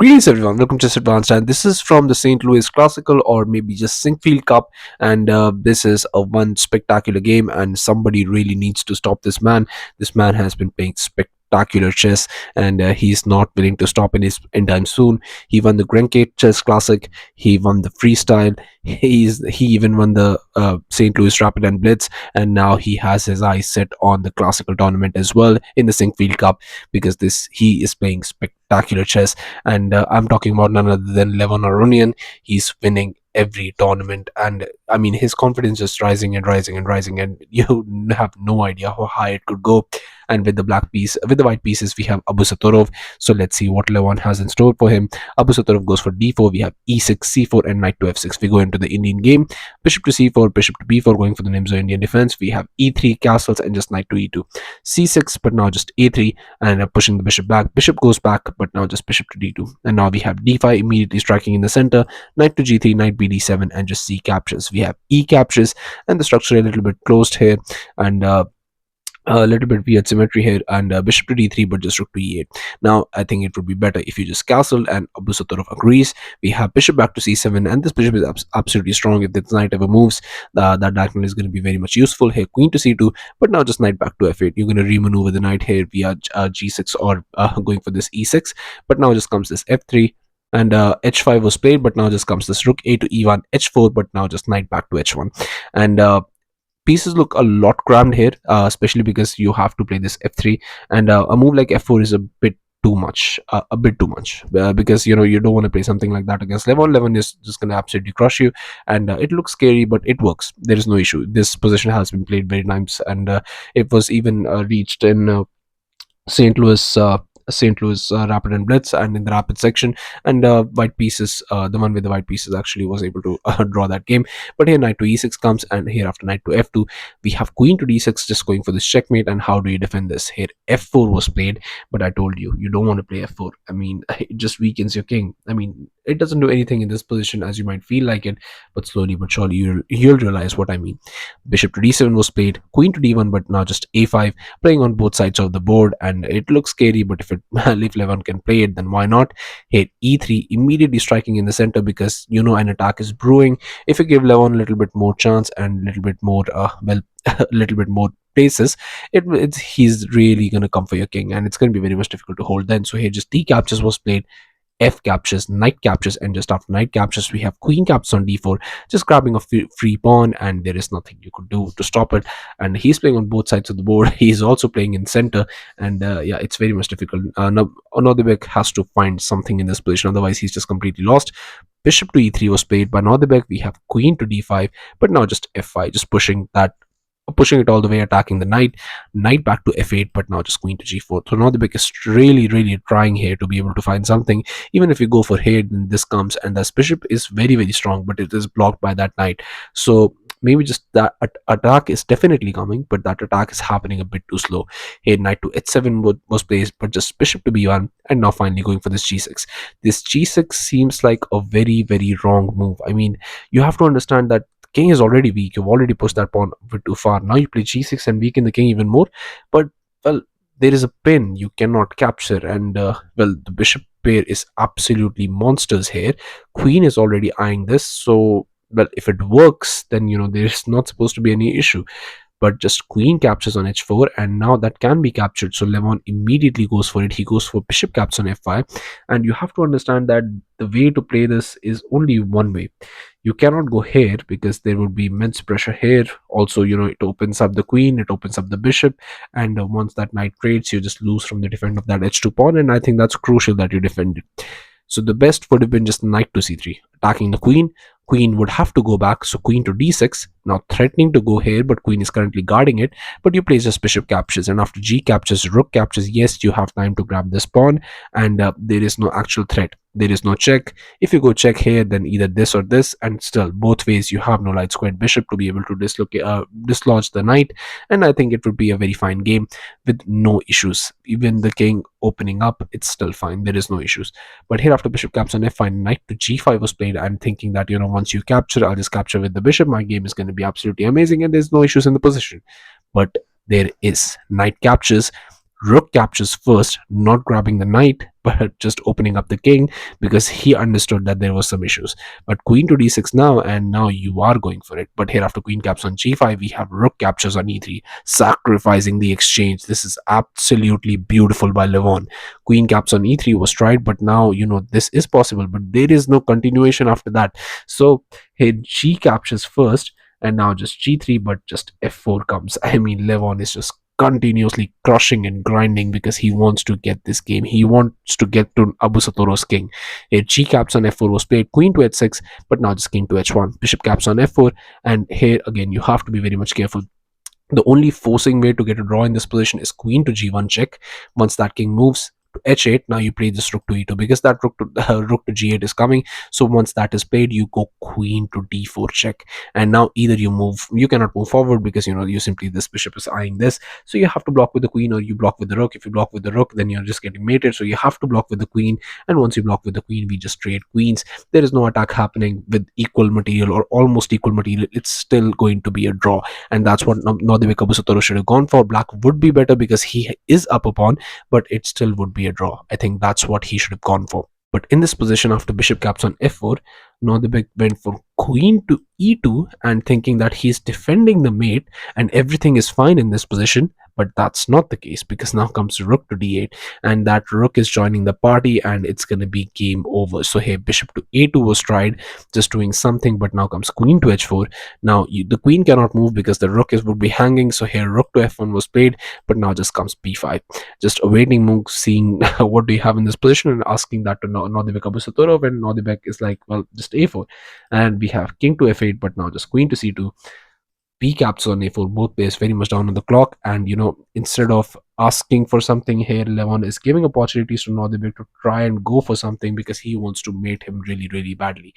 Greetings everyone, welcome to Advanced, and this is from the St. Louis Classical or maybe just Sinquefield Cup, and this is a one spectacular game, and somebody really needs to stop this man. This man has been playing spectacular chess, and he's not willing to stop in time soon. He won the Grenke Chess Classic, he won the freestyle, he even won the St. Louis Rapid and Blitz, and now he has his eyes set on the classical tournament as well in the Sinquefield Cup because this he is playing spectacular chess, and I'm talking about none other than Levon Aronian. He's winning every tournament, and I mean his confidence is rising and rising and rising, and you have no idea how high it could go. And with the white pieces, we have Abdusattorov. So let's see what Levon has in store for him. Abdusattorov goes for d4. We have e6, c4, and knight to f6. We go into the Indian game. Bishop to c4, bishop to b4, going for the Nimzo Indian defense. We have e3 castles and just knight to e2, c6, but now just a3, and pushing the bishop back. Bishop goes back, but now just bishop to d2. And now we have d5 immediately striking in the center, knight to g3, knight bd7, and just c captures. We have e captures, and the structure a little bit closed here, and a little bit weird symmetry here, and bishop to d3, but just rook to e8. Now I think it would be better if you just castle, and Abdusattorov agrees. We have bishop back to c7, and this bishop is absolutely strong. If this knight ever moves, that diagonal is going to be very much useful here. Queen to c2, but now just knight back to f8. You're going to remaneuver the knight here via g6 or going for this e6, but now just comes this f3, and h5 was played, but now just comes this rook a to e1, h4, but now just knight back to h1, and pieces look a lot crammed here, especially because you have to play this f3, and a move like f4 is a bit too much, because you don't want to play something like that against Levon. Levon is just going to absolutely crush you, and it looks scary, but it works. There is no issue. This position has been played many times, and it was even reached in St. Louis. St. Louis Rapid and Blitz, and in the Rapid section, and white pieces, the one with the white pieces actually was able to draw that game. But here knight to e6 comes, and here after knight to f2, we have queen to d6, just going for this checkmate. And how do you defend this? Here f4 was played, but I told you, you don't want to play f4. I mean, it just weakens your king. I mean, it doesn't do anything in this position as you might feel like it, but slowly but surely you'll realize what I mean. Bishop to d7 was played, queen to d1, but now just a5, playing on both sides of the board, and it looks scary, but if Levon can play it, then why not? Here e3, immediately striking in the center, because an attack is brewing. If you give Levon a little bit more chance and a little bit more a little bit more places, he's really gonna come for your king, and it's gonna be very much difficult to hold then. So here just d captures was played, f captures, knight captures, and just after knight captures, we have queen captures on d4, just grabbing a free pawn, and there is nothing you could do to stop it. And he's playing on both sides of the board. He's also playing in center, and yeah, it's very much difficult. Nodirbek has to find something in this position, otherwise he's just completely lost. Bishop to e3 was played by Nodirbek. We have queen to d5, but now just f5, just pushing it all the way, attacking the knight back to f8, but now just queen to g4. So now the big is really trying here to be able to find something. Even if you go for here, then this comes, and this bishop is very very strong, but it is blocked by that knight. So maybe just that attack is definitely coming, but that attack is happening a bit too slow. Here knight to h7 was placed, but just bishop to b1, and now finally going for this g6. This g6 seems like a very wrong move. I mean, you have to understand that king is already weak. You've already pushed that pawn a bit too far. Now you play g6 and weaken the king even more. But well, there is a pin you cannot capture, and well, the bishop pair is absolutely monsters here. Queen is already eyeing this, so well, if it works, then there's not supposed to be any issue. But just queen captures on h4, and now that can be captured. So Levon immediately goes for it. He goes for bishop captures on f5, and you have to understand that the way to play this is only one way. You cannot go here because there would be immense pressure here. Also, it opens up the queen, it opens up the bishop, and once that knight trades, you just lose from the defense of that h2 pawn, and I think that's crucial that you defend it. So the best would have been just knight to c3, attacking the queen. Queen would have to go back, so queen to d6, now threatening to go here, but queen is currently guarding it. But you play just bishop captures, and after g captures, rook captures. Yes, you have time to grab this pawn, and there is no actual threat. There is no check. If you go check here, then either this or this, and still both ways you have no light squared bishop to be able to dislodge the knight. And I think it would be a very fine game with no issues. Even the king opening up, it's still fine. There is no issues. But here after bishop captures on f5, knight to g5 was played. I'm thinking that once you capture, I'll just capture with the bishop. My game is going to be absolutely amazing, and there's no issues in the position. But there is knight captures. Rook captures first, not grabbing the knight, but just opening up the king because he understood that there were some issues. But queen to d6 now, and now you are going for it. But here, after queen caps on g5, we have rook captures on e3, sacrificing the exchange. This is absolutely beautiful by Levon. Queen caps on e3 was tried, but now, this is possible, but there is no continuation after that. So here, g captures first, and now just g3, but just f4 comes. I mean, Levon is just continuously crushing and grinding because he wants to get this game. He wants to get to Abusattorov's king. Here, g caps on f4 was played, queen to h6, but now just king to h1. Bishop caps on f4, and here again you have to be very much careful. The only forcing way to get a draw in this position is queen to g1 check. Once that king moves to h8, now you play this rook to e2 because that rook to g8 is coming. So once that is played, you go queen to d4 check, and now either you cannot move forward because you simply, this bishop is eyeing this, so you have to block with the queen or you block with the rook. If you block with the rook, then you're just getting mated, so you have to block with the queen, and once you block with the queen, we just trade queens. There is no attack happening with equal material or almost equal material. It's still going to be a draw, and that's what Nodirbek Abdusattorov should have gone for. Black would be better because he is up a pawn, but it still would be a draw. I think that's what he should have gone for. But in this position, after bishop caps on f4, Nodirbek went for queen to e2 and thinking that he's defending the mate and everything is fine in this position. But that's not the case because now comes rook to d8, and that rook is joining the party, and it's going to be game over. So here, bishop to a2 was tried, just doing something, but now comes queen to h4. Now the queen cannot move because the rook would be hanging. So here, rook to f1 was played, but now just comes b5. Just awaiting moves, seeing what do you have in this position, and asking that to Nodirbek Abdusattorov, and Nodirbek is like, well, just a4. And we have king to f8, but now just queen to c2. B caps on a4, both players very much down on the clock, and instead of asking for something here, Levon is giving opportunities to Nodirbek to try and go for something because he wants to mate him really, really badly.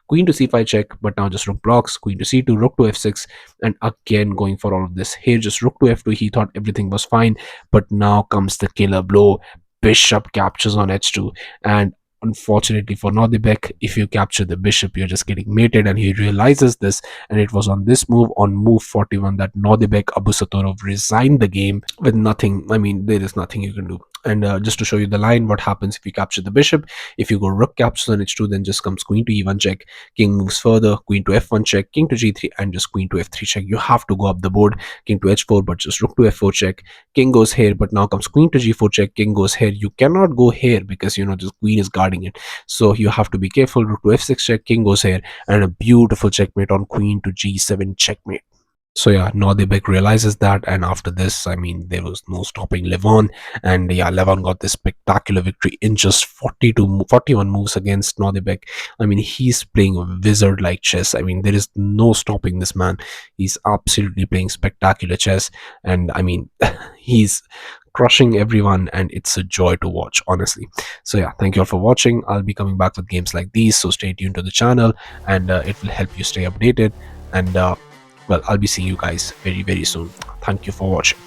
Queen to c5 check, but now just rook blocks, queen to c2, rook to f6, and again going for all of this. Here, just rook to f2, he thought everything was fine, but now comes the killer blow. Bishop captures on h2, and unfortunately for Nodirbek, if you capture the bishop, you're just getting mated, and he realizes this. And it was on this move, on move 41, that Nodirbek Abdusattorov resigned the game with nothing. I mean, there is nothing you can do. And just to show you the line, what happens if you capture the bishop: if you go rook captures on h2, then just comes queen to e1 check, king moves further, queen to f1 check, king to g3, and just queen to f3 check. You have to go up the board, king to h4, but just rook to f4 check, king goes here, but now comes queen to g4 check, king goes here. You cannot go here because just queen is guarding it, so you have to be careful. Rook to f6 check, king goes here, and a beautiful checkmate on queen to g7 checkmate. So yeah, Nodirbek realizes that, and after this, I mean, there was no stopping Levon, and yeah, Levon got this spectacular victory in just 41 moves against Nodirbek. I mean, he's playing a wizard-like chess. I mean, there is no stopping this man. He's absolutely playing spectacular chess, and I mean, he's crushing everyone, and it's a joy to watch, honestly. So yeah, thank you all for watching. I'll be coming back with games like these, so stay tuned to the channel, and it will help you stay updated. And well, I'll be seeing you guys very, very soon. Thank you for watching.